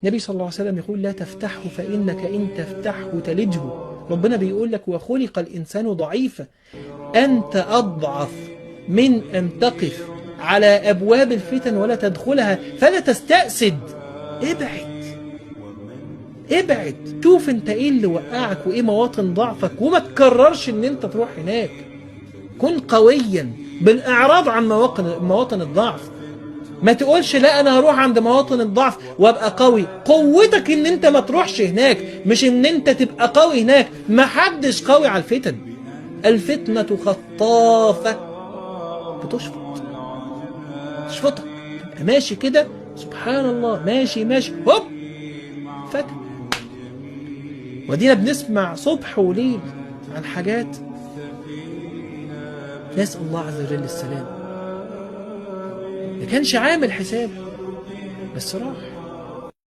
النبي صلى الله عليه وسلم يقول لا تفتحه فإنك إن تفتحه تلجه. ربنا بيقول لك وخلق الإنسان ضعيفا، أنت أضعف من أن تقف على أبواب الفتن ولا تدخلها، فلا تستأسد. ابعد ابعد، شوف انت ايه اللي وقعك وايه مواطن ضعفك، وما تكررش ان انت تروح هناك. كن قويا بالإعراض عن مواطن الضعف. ما تقولش لا انا هروح عند مواطن الضعف وابقى قوي. قوتك ان انت ما تروحش هناك، مش ان انت تبقى قوي هناك. ما حدش قوي على الفتن. الفتنة خطافة، تشفطك، تبقى ماشي كده سبحان الله، ماشي ماشي هوب فتن. ودينا بنسمع صبح وليل عن حاجات نسأل الله عز وجل السلام. ما كانش عامل حساب بس راح.